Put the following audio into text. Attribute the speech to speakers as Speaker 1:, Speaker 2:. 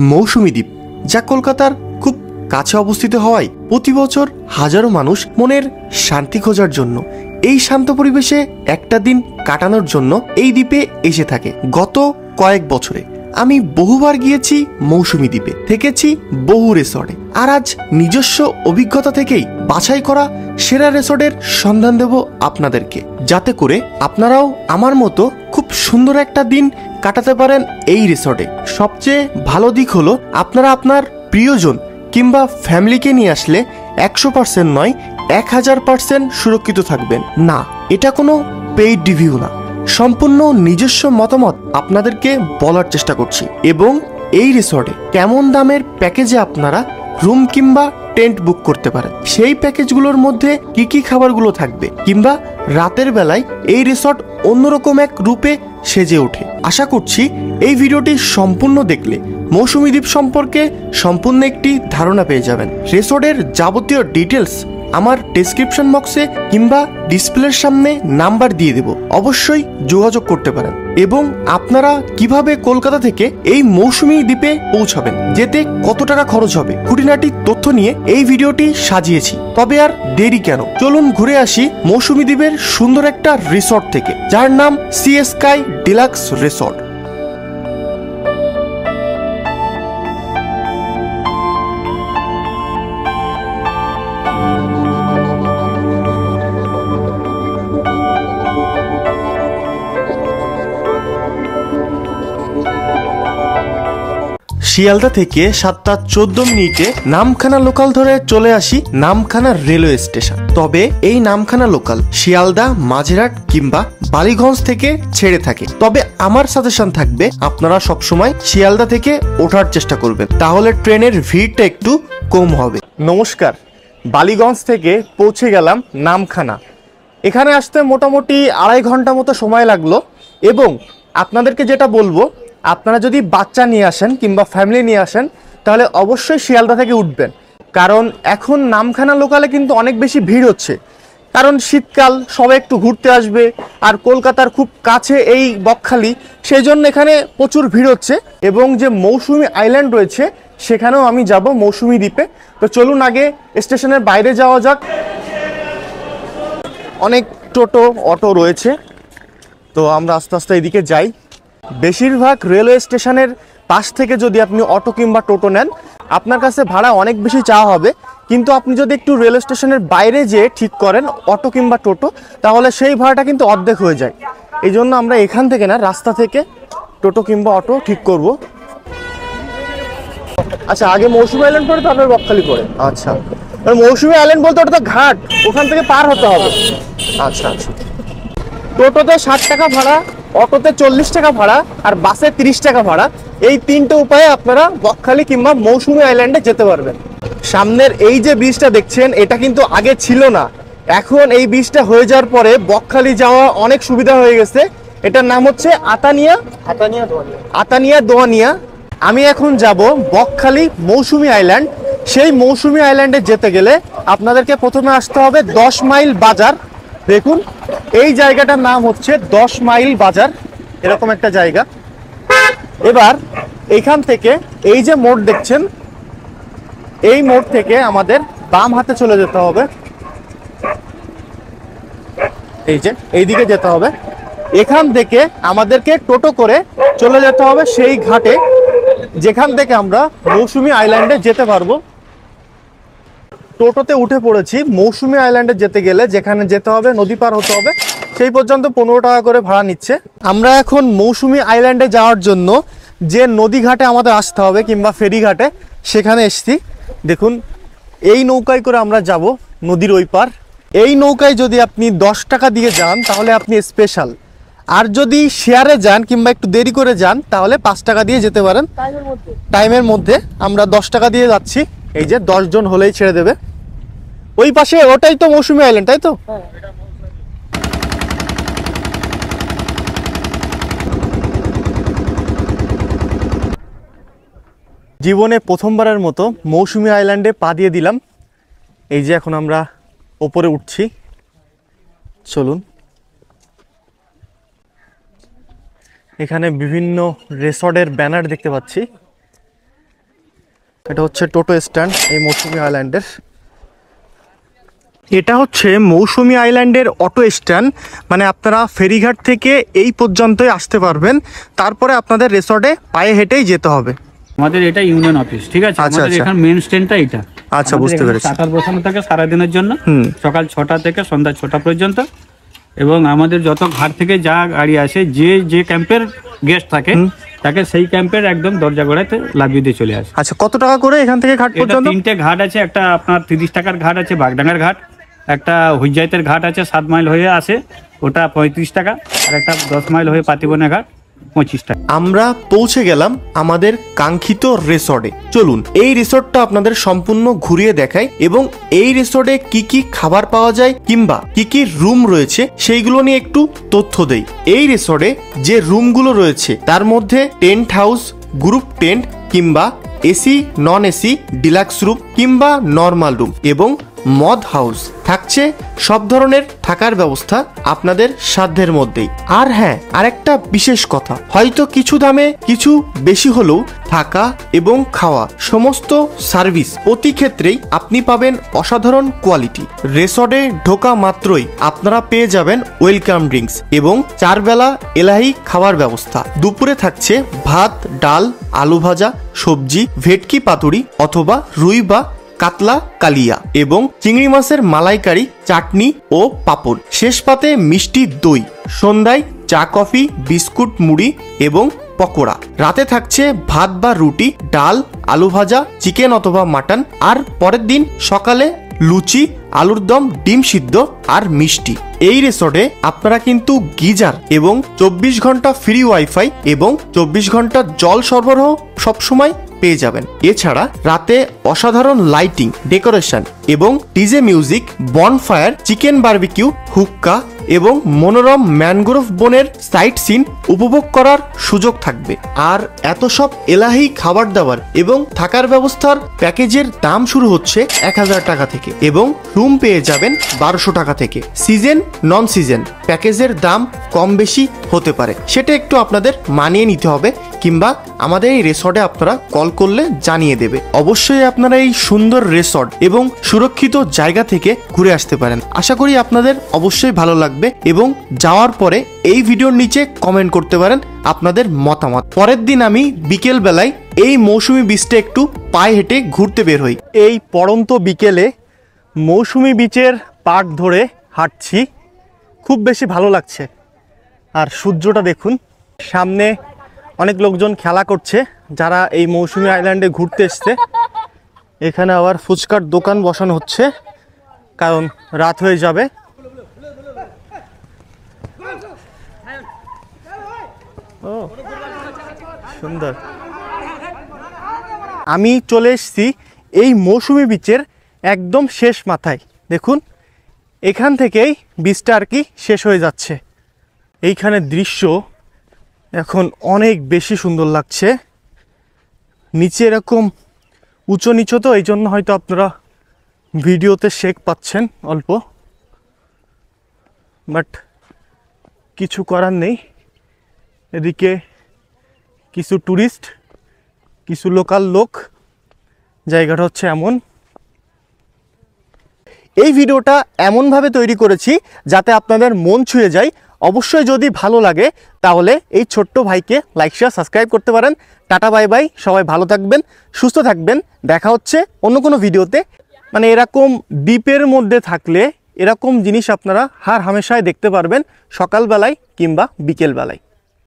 Speaker 1: মৌসুমী দ্বীপ, যা কলকাতার খুব কাছে অবস্থিত হওয়ায় প্রতি বছর হাজারো মানুষ মনের শান্তি খোঁজার জন্য এই শান্ত পরিবেশে একটা দিন কাটানোর জন্য এই দ্বীপে এসে থাকে। গত কয়েক বছরে আমি বহুবার গিয়েছি মৌসুমী দ্বীপে, থেকেছি বহু রিসর্টে, আর আজ নিজস্ব অভিজ্ঞতা থেকেই বাছাই করা সেরা রিসর্টের সন্ধান দেব আপনাদেরকে, যাতে করে আপনারাও আমার মতো খুব সুন্দর একটা দিন কাটাতে পারেন এই রিসর্টে। সবচেয়ে ভালো দিক হলো আপনারা আপনার প্রিয়জন কিংবা ফ্যামিলিকে নিয়ে আসলে 100% নয় 1000% সুরক্ষিত থাকবেন। না, এটা কোনো পেইড রিভিউ না, সম্পূর্ণ নিজস্ব মতামত আপনাদেরকে বলার চেষ্টা করছি। এবং এই রিসর্টে কেমন দামের প্যাকেজে আপনারা রুম কিংবা টেন্ট বুক করতে পারেন, সেই প্যাকেজগুলোর মধ্যে কি কি খাবারগুলো থাকবে, কিংবা রাতের বেলায় এই রিসর্ট অন্যরকম এক রূপে সেজে ওঠে। আশা করছি এই ভিডিওটি সম্পূর্ণ দেখলে মৌসুমী দ্বীপ সম্পর্কে সম্পূর্ণ একটি ধারণা পেয়ে যাবেন। রিসর্টের যাবতীয় ডিটেলস আমার ডেসক্রিপশন বক্সে কিংবা ডিসপ্লের সামনে নাম্বার দিয়ে দেব, অবশ্যই যোগাযোগ করতে পারেন। এবং আপনারা কিভাবে কলকাতা থেকে এই মৌসুমী দ্বীপে পৌঁছাবেন, যেতে কত টাকা খরচ হবে, খুঁটিনাটি তথ্য নিয়ে এই ভিডিওটি সাজিয়েছি। তবে আর দেরি কেন, চলুন ঘুরে আসি মৌসুমী দ্বীপের সুন্দর একটা রিসর্ট থেকে, যার নাম sea sky deluxe resort. Sealdah থেকে 7টা 14 মিনিটে নামখানা লোকাল ধরে চলে আসি নামখানা রেলওয়ে স্টেশন। তবে এই নামখানা লোকাল শিয়ালদা, মাঝেরহাট কিংবা বালিগঞ্জ থেকে ছেড়ে থাকে। তবে আমার সাজেশন থাকবে আপনারা সবসময় শিয়ালদা থেকে ওঠার চেষ্টা করবেন, তাহলে ট্রেনের ভিড়টা একটু কম হবে। নমস্কার, বালিগঞ্জ থেকে পৌঁছে গেলাম নামখানা। এখানে আসতে মোটামুটি 2.5 ঘন্টা মতো সময় লাগলো। এবং আপনাদেরকে যেটা বলবো, আপনারা যদি বাচ্চা নিয়ে আসেন কিংবা ফ্যামিলি নিয়ে আসেন, তাহলে অবশ্যই শিয়ালদা থেকে উঠবেন, কারণ এখন নামখানা লোকালে কিন্তু অনেক বেশি ভিড় হচ্ছে। কারণ শীতকাল, সবাই একটু ঘুরতে আসবে, আর কলকাতার খুব কাছে এই বকখালি, সেই জন্য এখানে প্রচুর ভিড় হচ্ছে। এবং যে মৌসুমী আইল্যান্ড রয়েছে সেখানেও আমি যাব, মৌসুমী দ্বীপে। তো চলুন আগে স্টেশনের বাইরে যাওয়া যাক। অনেক টোটো, অটো রয়েছে, তো আমরা আস্তে আস্তে এদিকে যাই। বেশিরভাগ রেলওয়ে স্টেশনের পাশ থেকে যদি আপনি অটো কিংবা টোটো নেন, আপনার কাছে ভাড়া অনেক বেশি চাওয়া হবে। কিন্তু আপনি যদি একটু রেলওয়ে স্টেশনের বাইরে যেয়ে ঠিক করেন অটো কিংবা টোটো, তাহলে সেই ভাড়াটা কিন্তু অর্ধেক হয়ে যায়। এই জন্য আমরা এখান থেকে না, রাস্তা থেকে টোটো কিংবা অটো ঠিক করব। আচ্ছা, আগে মৌসুমী আইল্যান্ড পড়ে, তারপরে বকখালি পড়ে। আচ্ছা, মৌসুমী আইল্যান্ড বলতে ওটা তো ঘাট, ওখান থেকে পার হতে হবে। আচ্ছা আচ্ছা, টোটোতে 60 টাকা ভাড়া, অটোতে 40 টাকা ভাড়া, আর বাসে 30 টাকা ভাড়া। এই 3টে উপায়ে আপনারা বকখালি কিংবা মৌসুমী আইল্যান্ডে যেতে পারবেন। সামনের এই যে ব্রিজটা দেখছেন, এটা কিন্তু আগে ছিল না। এখন এই ব্রিজটা হয়ে যাওয়ার পরে বকখালি যাওয়া অনেক সুবিধা হয়ে গেছে। এটার নাম হচ্ছে আতানিয়া দোয়ানিয়া। আমি এখন যাব বকখালি মৌসুমী আইল্যান্ড। সেই মৌসুমী আইল্যান্ডে যেতে গেলে আপনাদেরকে প্রথমে আসতে হবে 10 মাইল বাজার। দেখুন, এই জায়গাটার নাম হচ্ছে 10 মাইল বাজার, এরকম একটা জায়গা। এবার এইখান থেকে এই যে মোড় দেখছেন, এই মোড় থেকে আমাদের বাম হাতে চলে যেতে হবে, এই যে এইদিকে যেতে হবে। এখান থেকে আমাদেরকে টোটো করে চলে যেতে হবে সেই ঘাটে, যেখান থেকে আমরা মৌসুমী আইল্যান্ডে যেতে পারবো। টোটোতে উঠে পড়েছি। মৌসুমী আইল্যান্ডে যেতে গেলে যেখানে যেতে হবে, নদী পার হতে হবে, সেই পর্যন্ত 15 টাকা করে ভাড়া নিচ্ছে। আমরা এখন মৌসুমী আইল্যান্ডে যাওয়ার জন্য যে নদী ঘাটে আমাদের আসতে হবে কিংবা ফেরি ঘাটে, সেখানে এসছি। দেখুন, এই নৌকায় করে আমরা যাব নদীর ওই পার। এই নৌকায় যদি আপনি 10 টাকা দিয়ে যান তাহলে আপনি স্পেশাল, আর যদি শেয়ারে যান কিংবা একটু দেরি করে যান তাহলে 5 টাকা দিয়ে যেতে পারেন। টাইমের মধ্যে আমরা 10 টাকা দিয়ে যাচ্ছি। এই যে 10 জন হলেই ছেড়ে দেবে। ওই পাশে ওটাই তো মৌসুমী আইল্যান্ড, তাই তো? জীবনে প্রথমবারের মতো মৌসুমী আইল্যান্ডে পা দিয়ে দিলাম। এই যে এখন আমরা ওপরে উঠছি, চলুন। এখানে বিভিন্ন রিসর্টের ব্যানার দেখতে পাচ্ছি। এটা হচ্ছে টোটো স্ট্যান্ড এই মৌসুমী আইল্যান্ডের। এটা হচ্ছে মৌসুমী আইল্যান্ডের অটো স্ট্যান্ড, মানে আপনারা ফেরিঘাট থেকে এই পর্যন্তই আসতে পারবেন, তারপরে আপনাদের রিসর্টে পায়ে হেঁটেই যেতে হবে।
Speaker 2: আমাদের এটা ইউনিয়ন অফিস, ঠিক আছে? আমাদের এখানে মেন স্ট্যান্ডটা এটা।
Speaker 1: আচ্ছা, বুঝতে পেরেছি।
Speaker 2: চাকার বসানো থাকে সারাদিনের জন্য, সকাল 6টা থেকে সন্ধ্যা 6টা পর্যন্ত। এবং আমাদের যত ঘাট থেকে যা গাড়ি আসে, যে ক্যাম্পের গেস্ট থাকে তাকে সেই ক্যাম্পের একদম দরজা গোড়াতে লাভিয়ে দিয়ে চলে আসে।
Speaker 1: আচ্ছা, কত টাকা করে এখান থেকে ঘাট পর্যন্ত?
Speaker 2: 3টে ঘাট আছে। একটা আপনার 30 টাকার ঘাট আছে, বাগডাঙ্গার ঘাট। একটা হুইজাইতের ঘাট আছে 7 মাইল হয়ে আসে, ওটা 35 টাকা। আর একটা 10 মাইল হয়ে পাতিবনা ঘাট 25 টাকা।
Speaker 1: আমরা পৌঁছে গেলাম আমাদের কাঙ্ক্ষিত রিসর্টে। চলুন এই রিসর্টটা আপনাদের সম্পূর্ণ ঘুরিয়ে দেখাই এবং এই রিসর্টে কি কি খাবার পাওয়া যায় কিংবা কি কি রুম রয়েছে সেইগুলো নিয়ে একটু তথ্য দেই। এই রিসর্টে যে রুমগুলো রয়েছে তার মধ্যে টেন্ট হাউস, গ্রুপ টেন্ট কিংবা AC, non AC, deluxe room কিংবা নর্মাল রুম এবং মদ হাউস থাকছে। সব ধরনের থাকার ব্যবস্থা আপনাদের সাধ্যের মধ্যেই। আর হ্যাঁ, আরেকটা বিশেষ কথা, হয়তো কিছু দামে কিছু বেশি হলেও থাকা এবং খাওয়া সমস্ত সার্ভিস প্রতি ক্ষেত্রেই আপনি পাবেন অসাধারণ কোয়ালিটি। রিসর্টে ঢোকা মাত্রই আপনারা পেয়ে যাবেন ওয়েলকাম ড্রিঙ্কস এবং 4 বেলা এলাহি খাওয়ার ব্যবস্থা। দুপুরে থাকছে ভাত, ডাল, আলু ভাজা, সবজি, ভেটকি পাতুরি অথবা রুই বা কাতলা কালিয়া এবং চিংড়ি মাছের মালাইকারি, চাটনি ও পাপড়। শেষ পাতে মিষ্টি দই। সন্ধ্যায় চা, কফি, বিস্কুট, মুড়ি এবং পকোড়া। রাতে থাকছে ভাত বা রুটি, ডাল, আলু ভাজা, চিকেন অথবা মাটন। আর পরের দিন সকালে লুচি, আলুর দম, ডিম সিদ্ধ আর মিষ্টি। এই রিসর্টে আপনারা কিন্তু গিজার এবং 24 ঘন্টা ফ্রি ওয়াইফাই এবং 24 ঘন্টা জল সরবরাহ সবসময় পেয়ে যাবেন। এছাড়া রাতে অসাধারণ লাইটিং, ডেকোরেশন এবং DJ music, bonfire, chicken barbecue, hookah এবং মনোরম ম্যানগ্রোভ বনের সাইট সিন উপভোগ করার সুযোগ থাকবে। আর এত সব এলাহি খাবার দাবার এবং থাকার ব্যবস্থার প্যাকেজের দাম শুরু হচ্ছে 1000 টাকা থেকে এবং রুম পেয়ে যাবেন 1200 টাকা থেকে। সিজন, নন সিজন প্যাকেজের দাম কম বেশি হতে পারে, সেটা একটু আপনাদের মানিয়ে নিতে হবে কিংবা আমাদের এই রিসর্টে আপনারা কল করলে জানিয়ে দেবে। অবশ্যই আপনারা এই সুন্দর রিসর্ট এবং সুরক্ষিত জায়গা থেকে ঘুরে আসতে পারেন। আশা করি আপনাদের অবশ্যই ভালো লাগবে এবং যাওয়ার পরে এই ভিডিওর নিচে কমেন্ট করতে পারেন আপনাদের মতামত। পরের দিন আমি বিকেল বেলায় এই মৌসুমী বিচটা একটু পায়ে হেঁটে ঘুরতে বের হই। এই পড়ন্ত বিকেলে মৌসুমী বিচের পাড় ধরে হাঁটছি, খুব বেশি ভালো লাগছে। আর সূর্যটা দেখুন, সামনে অনেক লোকজন খেলা করছে যারা এই মৌসুমী আইল্যান্ডে ঘুরতে এসছে। এখানে আবার ফুচকার দোকান বসানো হচ্ছে কারণ রাত হয়ে যাবে। ও সুন্দর। আমি চলে এসেছি এই মৌসুমী বিচের একদম শেষ মাথায়। দেখুন, এখান থেকেই বিচটা আর কি শেষ হয়ে যাচ্ছে। এইখানে দৃশ্য এখন অনেক বেশি সুন্দর লাগছে। নিচে এরকম উঁচু নিচু, তো এই জন্য হয়তো আপনারা ভিডিওতে শেক পাচ্ছেন অল্প, বাট কিছু করার নেই। এদিকে কিছু ট্যুরিস্ট, কিছু লোকাল লোক। জায়গাটা হচ্ছে এমন। এই ভিডিওটা এমনভাবে তৈরি করেছি যাতে আপনাদের মন ছুঁয়ে যায়। অবশ্যই যদি ভালো লাগে তাহলে এই ছোট্ট ভাইকে লাইক, শেয়ার, সাবস্ক্রাইব করতে পারেন। Tata, bye bye. সবাই ভালো থাকবেন, সুস্থ থাকবেন। দেখা হচ্ছে অন্য কোনো ভিডিওতে। মানে এরকম দ্বীপের মধ্যে থাকলে এরকম জিনিস আপনারা হামেশাই দেখতে পারবেন, সকালবেলায় কিংবা বিকেলবেলায়।